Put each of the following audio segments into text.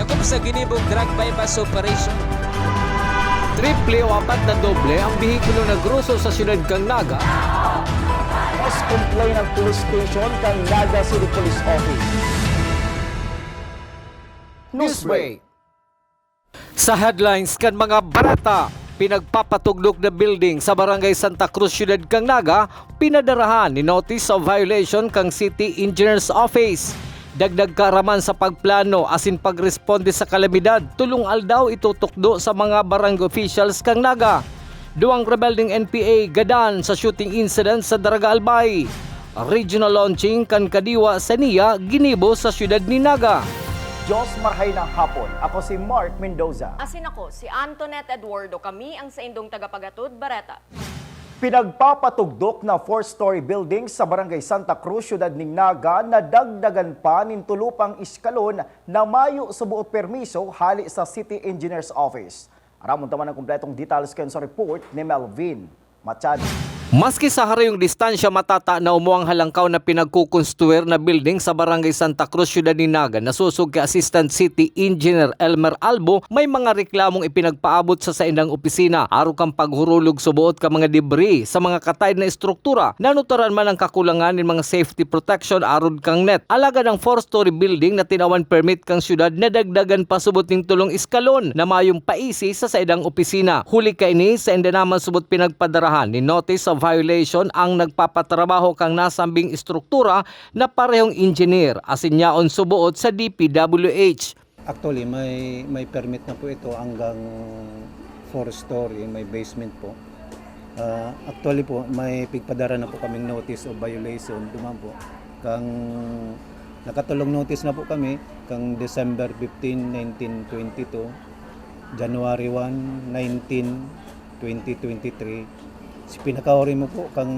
sakop sa ginibong drug bypass operation. Triple o apat na doble ang bihikulo na gruso sa siyudad kang Naga. Mas complain ng police station kang Naga City Police Office. Newsbreak. Sa headlines kan mga barata, pinagpapatugdok na building sa Barangay Santa Cruz, Siyudad kang Naga, pinadarahan ni Notice of Violation kang City Engineer's Office. Dagdag kaaraman sa pagplano asin pagresponde sa kalamidad, tulong aldaw itutukdo sa mga barangay officials kang Naga. Duwang rebelding NPA gadan sa shooting incident sa Daraga Albay. Regional launching kan Kadiwa sa Nia, ginibo sa siyudad ni Naga. Diyos marhay ng hapon. Ako si Mark Mendoza. Asin ako, si Antoinette Eduardo. Kami ang sa indong tagapagatod, Bareta. Pinagpapatugdok na 4-story building sa Barangay Santa Cruz, Siyudad ning Naga na dagdagan pa nin tulupang iskalon na mayo sa buot permiso hali sa City Engineer's Office. Aramon taman ang kumpletong details kayon sa report ni Melvin Machado. Maski sa harayong distansya matata na umuang halangkaw na pinagkukonstruer na building sa Barangay Santa Cruz, Siyudad ni Naga, nasusog kay Assistant City Engineer Elmer Albo, may mga reklamong ipinagpaabot sa saindang opisina. Aro kang paghurulog subuot ka mga debris sa mga katay na estruktura. Nanuturan man ang kakulangan ng mga safety protection arod kang net. Alaga ng 4-story building na tinawan permit kang siyudad na dagdagan pa subot ning tulong iskalon na mayong paisi sa saindang opisina. Huli kay ni sa inda naman subot pinagpadarahan ni Notice of Violation ang nagpapatrabaho kang nasambing estruktura na parehong engineer asin yaon subuot sa DPWH. Actually, may permit na po ito hanggang 4-story, may basement po. Actually po, may pigpadara na po kaming notice of violation. Duman po. Nakatulong notice na po kami kang December 15, 1922, January 1, 19, 2023. Si pinakaori mo po kang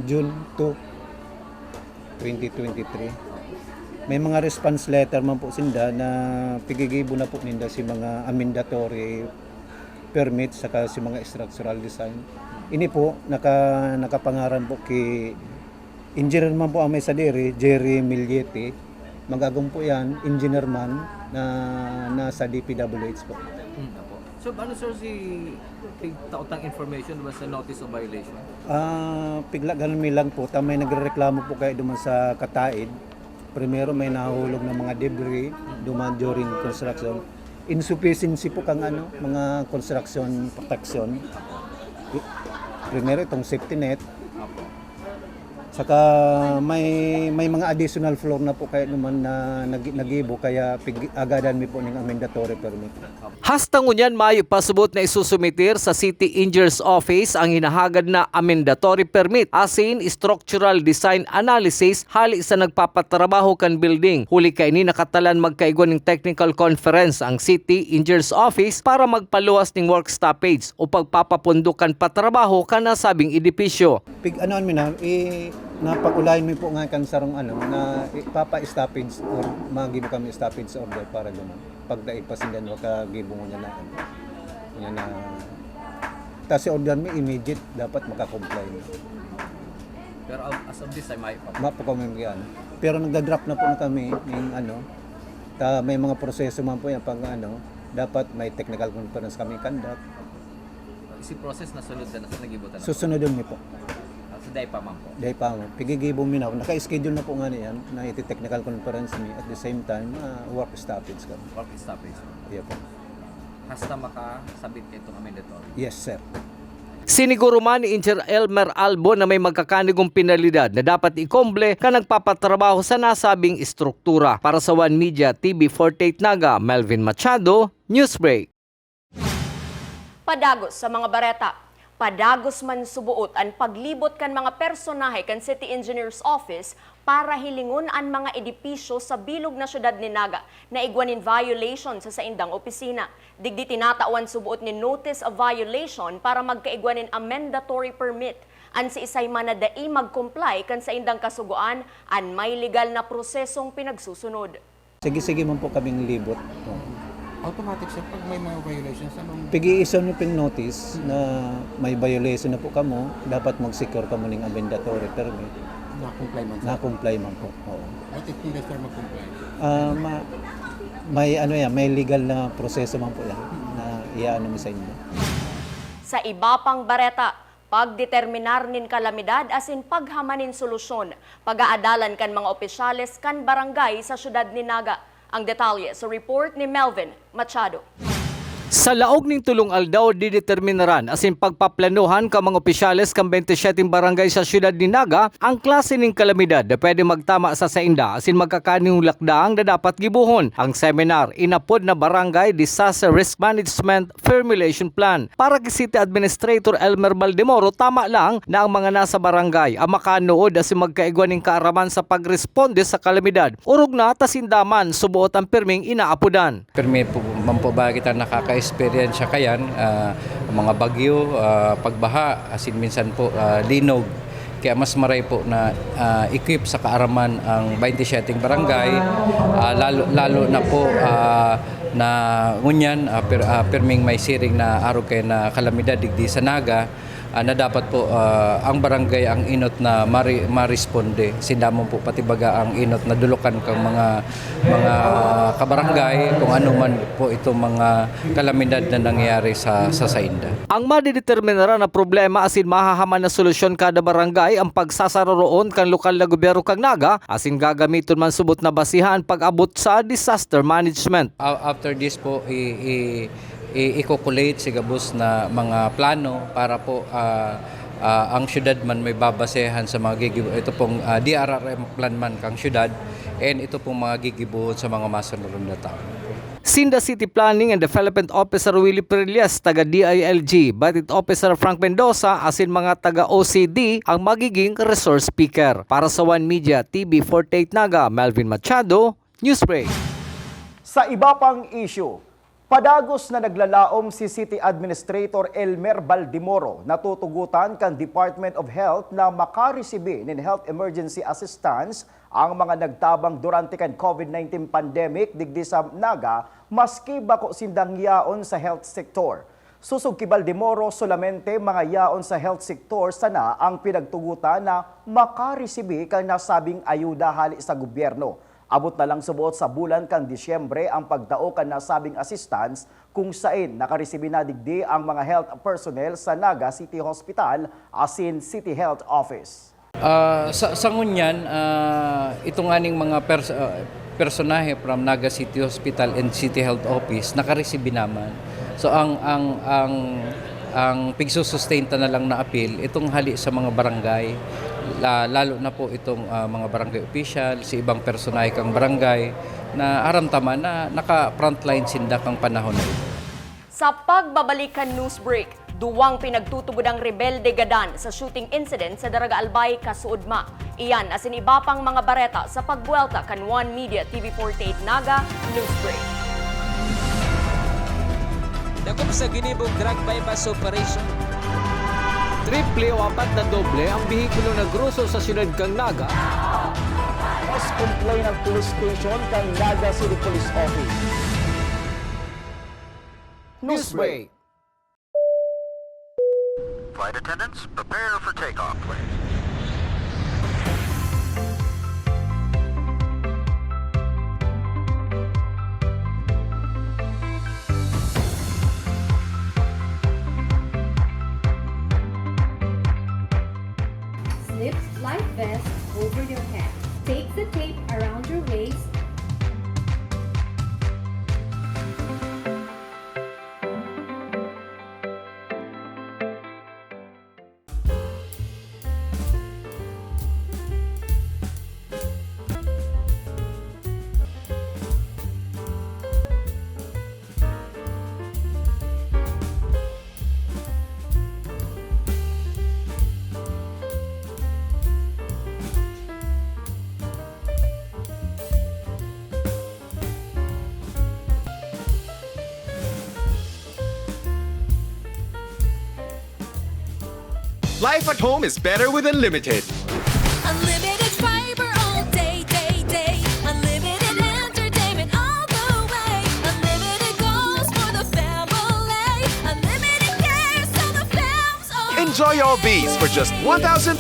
June 2, 2023. May mga response letter man po sinda na pigigibo na po ninda si mga amendatory permit saka si mga structural design. Ini po nakapangaran po kay engineer man po ang may sadiri, Jerry Miliete. Magagong po yan, engineer man na nasa DPWH po. So, ano sir si tautang information ba sa notice of violation? Pigla ganun mi lang po. May nagrereklamo po kayo duman sa Kataid. Primero may nahulog ng mga debris duman during construction. Insufficiency po kang mga construction protection. Primero itong safety net. Saka may mga additional floor na po kayo naman na nagibo kaya agadan mi po ng amendatory permit. Hastang unyan mayo pasubot na isusumitir sa City Engineer's Office ang hinahagad na amendatory permit asin structural design analysis hali sa nagpapatrabaho kan building. Huli kay ni nakatalan magkaigon ng technical conference ang City Engineer's Office para magpaluwas ng work stoppage o pagpapapundukan patrabaho kan nasabing edipisyo. Napakulayan mo po nga kan sarong na ipapa-stoppage or magibo kami stoppage order para gano'n. Pag naipasindan mo kagibo mo niya na kasi order mo immediate dapat makakomply. Pero as of this time, Mapakomemyan. Pero nagda-drop na po na kami ng may mga proseso man po yan pag dapat may technical conference kami conduct. Si process na sunod na sa nagibutan na. Susunodon mi po. So, dahil pa man po. Dahil pa mo, pigigibong mi na. Naka-schedule na po nga niyan na iti-technical conference mi at the same time work stoppage kami. Work stoppage. Yeah po. Hasta makasabit itong amendatory. Yes sir. Siniguro man ni Engineer Elmer Albo na may magkakanigong penalidad na dapat ikomble ka nagpapatrabaho sa nasabing estruktura. Para sa One Media TV 48 Naga, Melvin Machado, Newsbreak. Padagos sa mga Bareta. Padagos man subuot ang paglibot kan mga personahe kan City Engineer's Office para hilingon ang mga edipisyo sa bilog na syudad ni Naga na igwanin violation sa saindang opisina. Digdi tinatawan subuot ni Notice of Violation para magkaigwanin amendatory permit. An si isay man na dai mag-comply kan saindang kasuguan an may legal na prosesong pinagsusunod. Sige man po kaming libot. Automatic siya pag may mga violations. Pigi-ison nyo ping notice na may violation na po kamo, dapat mag-secure kamo ng amendatory permit. Na-comply man. Na-comply man po. Oo. At if hindi sir mag-comply? may ano yan, may legal na proseso man po yan na iaano mo sa inyo. Sa iba pang bareta, pagdeterminar nin kalamidad asin paghamanin solusyon, pag-aadalan kan mga opisyales kan barangay sa syudad ni Naga. Ang detalye sa report ni Melvin Machado. Sa laog ning tulong aldaw dideterminaran asin pagpaplanuhan ka mga opisyales kang 27 barangay sa syudad ni Naga ang klase ning kalamidad na pwede magtama sa sainda asin magkakaning lakdaang na dapat gibuhon. Ang seminar inapod na Barangay Disaster Risk Management Formulation Plan. Para kay City Administrator Elmer Baldemoro, tama lang na ang mga nasa barangay ang makanood asin magkaigwan ning kaaraman sa pagresponde sa kalamidad. Urog na tasindaman subuot ang pirming inaapodan. Permit po man po ba kita nakaka-experience kayan, mga bagyo, pagbaha, asin minsan po linog. Kaya mas maray po na equip sa kaaraman ang 27 barangay, lalo na po na ngunyan, perming may siring na araw kay na kalamidad digdi sa Naga, na dapat po ang barangay ang inot na maresponde. Sindamon po pati baga ang inot na dulukan kang mga kabarangay kung ano man po itong mga kalamidad na nangyayari sa sainda. Ang madideterminara na problema asin mahahaman na solusyon kada barangay ang pagsasaroroon kan lokal na gobyerno kang Naga asin gagamiton man subot na basihan pag-abot sa disaster management. After this po, i-calculate si Gabos na mga plano para po ang syudad man may babasehan sa mga ito pong DRRM plan man kang syudad and ito pong mga gigibuhon sa mga masunod na taon. Sinda City Planning and Development Officer Willie Perillas, taga DILG, Budget Officer Frank Mendoza, asin mga taga OCD ang magiging resource speaker. Para sa One Media TV 48 Naga, Melvin Machado, Newsbreak. Sa iba pang issue, padagos na naglalaom si City Administrator Elmer Baldemoro na tutugutan kan Department of Health na makaresibe ng health emergency assistance ang mga nagtabang durante kan COVID-19 pandemic digdi sa Naga maski bako sindang yaon sa health sector. Susog ki Baldemoro, solamente mga yaon sa health sector sana ang pinagtugutan na makaresibe kan nasabing ayuda hali sa gobyerno. Abot na lang subuot sa bulan kang Disyembre ang pagdao kan nasabing assistance kung saan nakaresibe na digdi ang mga health personnel sa Naga City Hospital asin City Health Office. Sa ngunyan, itong aning mga personahe from Naga City Hospital and City Health Office nakaresibe naman. So ang pigsusustain na lang na appeal itong hali sa mga barangay. Lalo na po itong mga barangay official, si ibang personahe kang barangay na aramtaman na naka-frontline sinda kang panahon na ito. Sa pagbabalikan Newsbreak, duwang pinagtutubod ang rebelde gadan sa shooting incident sa Daraga Albay, Kasuudma. Iyan asin iba pang mga bareta sa pagbuelta kan One Media TV 48 Naga, Newsbreak. Dagom sa ginibong drug bypass operation. Triple o apat na doble ang bihikulo na gruso sa syudad kang Naga. Mas complain ng police station kang Naga City Police Office. Newsbreak. Flight attendants, prepare for takeoff, please. Slip life vest over your head. Take the tape around your waist. Life at home is better with Unlimited. Unlimited fiber all day, day, day. Unlimited entertainment all the way. Unlimited goals for the family. Unlimited care so the fam's all. Enjoy all these for just 1,399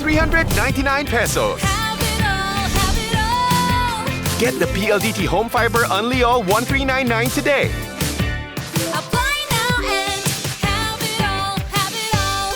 pesos. Have it all, have it all. Get the PLDT Home Fiber Unli-All 1399 today. Apply now and have it all, have it all.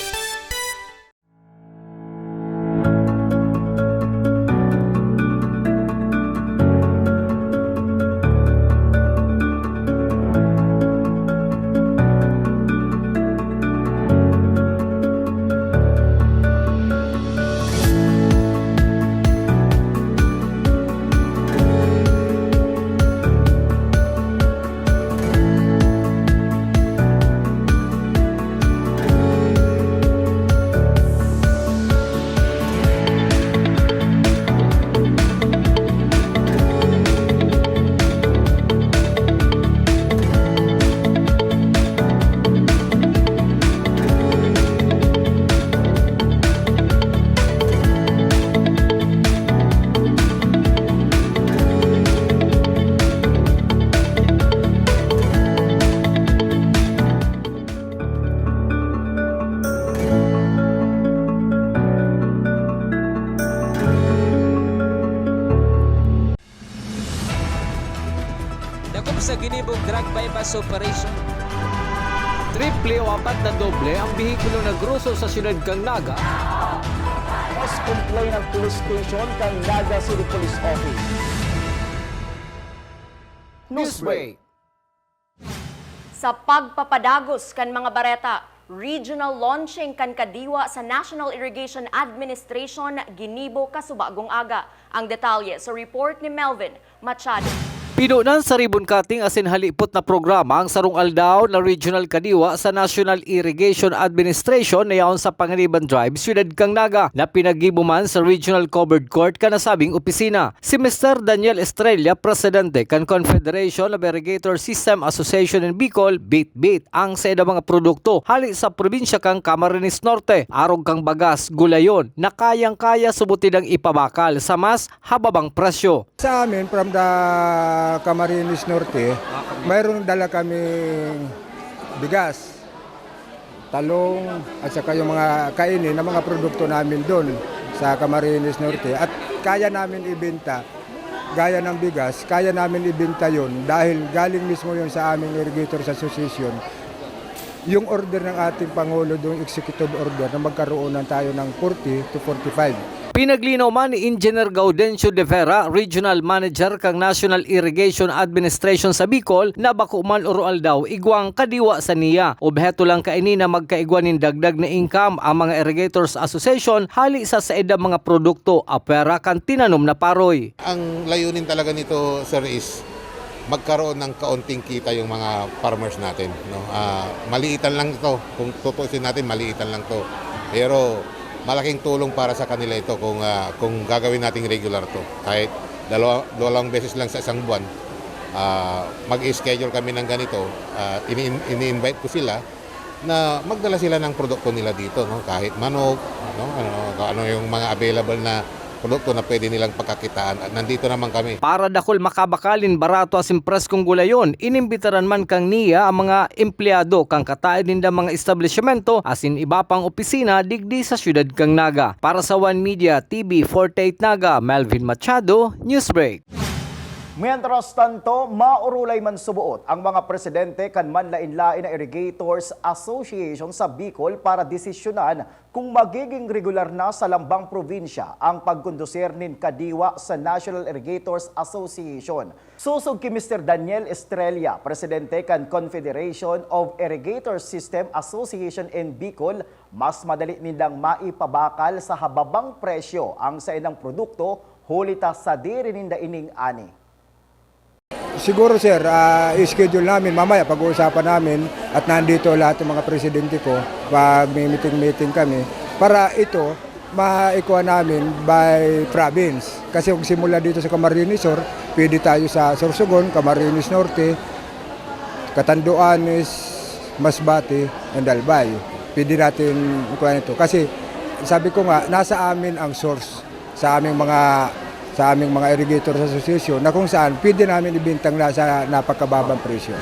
Dakop sa ginibog drug bypass operation. Triple o apat na doble ang bihikulo na gruso sa siyudad kang Naga. Mas complain ng police station kang Naga City Police Office. Newsbreak. Sa pagpapadagos kan mga bareta, regional launching kan kadiwa sa National Irrigation Administration ginibo kasubagong aga. Ang detalye sa report ni Melvin Machado. Pinunan sa ribbon cutting asin halipot na programa ang sarong aldaw na regional kadiwa sa National Irrigation Administration na yaon sa Panganiban Drive, Siyudad kang Naga na pinagibuman sa Regional Covered Court kanasabing opisina. Si Mr. Daniel Estrella, Presidente kan Confederation of Irrigator System Association in Bicol, bit ang sa mga produkto hali sa probinsya kang Camarines Norte, arog kang bagas, gulayon na kayang-kaya subutin ang ipabakal sa mas hababang presyo. Sa amin, from the Camarines Norte, mayroon dala kaming bigas, talong, at saka yung mga kainin na mga produkto namin doon sa Camarines Norte. At kaya namin ibenta, gaya ng bigas, kaya namin ibenta yun dahil galing mismo yun sa aming Irrigators Association. Yung order ng ating Pangulo, yung executive order na magkaroon tayo ng 40 to 45. Pinaglinaw man ni Engineer Gaudencio de Vera, Regional Manager kang National Irrigation Administration sa Bicol, na bako man oral daw igwang kadiwa sa niya. Obheto lang kaini na magkaigwan nin dagdag na income ang mga Irrigators Association hali sa saeda mga produkto apera kan tinanom na paroy. Ang layunin talaga nito, sir, is magkaroon ng kaunting kita yung mga farmers natin. No? Maliitan lang ito. Kung tutusin natin, maliitan lang to. Pero malaking tulong para sa kanila ito kung gagawin nating regular to. Kahit dalawang beses lang sa isang buwan, mag-schedule kami ng ganito. Ini-invite ko sila na magdala sila ng produkto nila dito. No? Kahit manok, no? ano yung mga available na produkto na pwede nilang pagkakitaan. At nandito naman kami. Para dakol makabakalin barato asin preskong gulayon, inimbitaran man kang niya ang mga empleyado kang kataid ninda mga establishmento asin iba pang opisina digdi sa siyudad kang Naga. Para sa One Media TV 48 Naga, Melvin Machado, Newsbreak. Mientras tanto, maurulay man subuot ang mga presidente kan manlain-lain na Irrigators Association sa Bicol para desisyonan kung magiging regular na sa lambang probinsya ang pagkondusir nin kadiwa sa National Irrigators Association. Susog ki Mr. Daniel Estrella, Presidente kan Confederation of Irrigator System Association in Bicol, mas madali nilang maipabakal sa hababang presyo ang sa inang produkto hulita sa diri ninda ining ani. Siguro sir, i-schedule namin mamaya pag-uusapan namin at nandito lahat ng mga presidente ko pag may meeting kami para ito maikuha namin by province. Kasi kung simula dito sa Camarines Sur, pwede tayo sa Sorsogon, Camarines Norte, Catanduanes, Masbate, and Albay. Pwede natin ikuha nito. Kasi sabi ko nga, nasa amin ang source sa aming mga Irrigators Association na kung saan pwede namin ibintang sa napakababang presyo.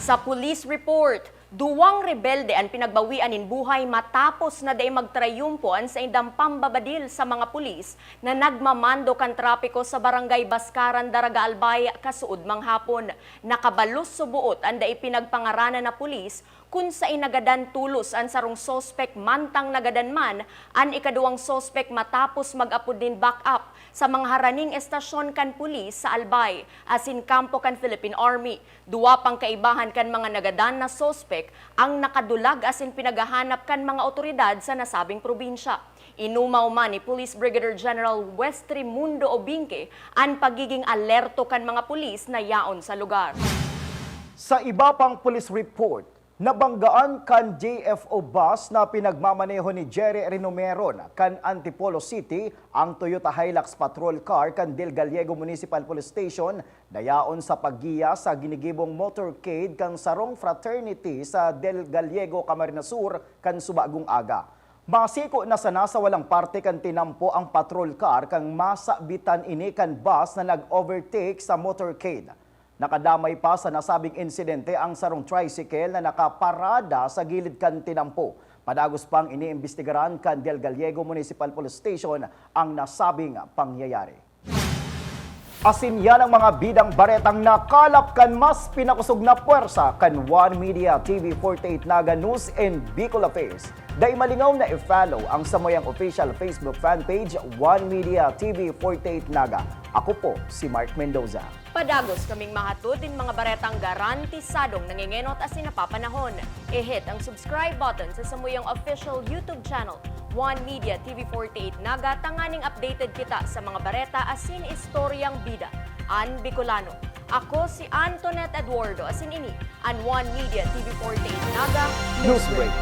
Sa police report, Duwang rebelde ang pinagbawian in buhay matapos na day magtrayumpuan sa indang pambabadil sa mga pulis na nagmamando kan trapiko sa barangay Baskaran, Daraga Albay, kasuod manghapon. Nakabalus subuot ang day pinagpangaranan na pulis kung sa inagadan tulos ang sarong sospek mantang nagadan man ang ikaduwang sospek matapos mag-apod din back up sa mga haraning estasyon kan pulis sa Albay asin kampo kan Philippine Army. Duwa pang kaibahan kan mga nagadan na sospek ang nakadulag asin pinagahanap kan mga otoridad sa nasabing probinsya. Inumaw man ni Police Brigadier General Westry Mundo Obinque ang pagiging alerto kan mga pulis na yaon sa lugar. Sa iba pang police report, nabanggaan kan JFO bus na pinagmamaneho ni Jerry Rinomeron kan Antipolo City ang Toyota Hilux patrol car kan Del Gallego Municipal Police Station dayaon sa paggiya sa ginigibong motorcade kan Sarong Fraternity sa Del Gallego, Camarines Sur kan Subagong Aga. Masiko na sana sa walang parte kan tinampo ang patrol car kang masabitan ini kan bus na nag-overtake sa motorcade. Nakadamay pa sa nasabing insidente ang sarong tricycle na nakaparada sa gilid kan tinampo. Padagos pang iniimbestigaran kan Del Gallego Municipal Police Station ang nasabing pangyayari. Asin yan ang mga bidang baretang nakalap kan mas pinakusog na puwersa kan One Media TV 48 Naga News and Bicol Affairs. Dahil malingaw na i-follow ang samoyang official Facebook fan page One Media TV 48 Naga. Ako po si Mark Mendoza. Padagos kaming mahatod din mga baretang garantisadong nangingenot asin napapanahon. I-hit ang subscribe button sa samuyang official YouTube channel, One Media TV 48 Naga, tanganing updated kita sa mga bareta asin istoryang bida. An Bicolano. Ako si Antoinette Eduardo asin ini an One Media TV 48 Naga Newsbreak.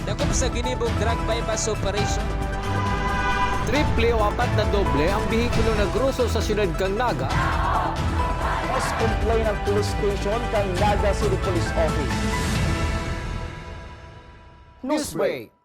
Dakop sa ginibong drug bypass operation. Triple o apat na doble ang bihikulo na gruso sa siyudad kang Naga. Mas complain ng police station kang Naga City Police Office. Newsbreak.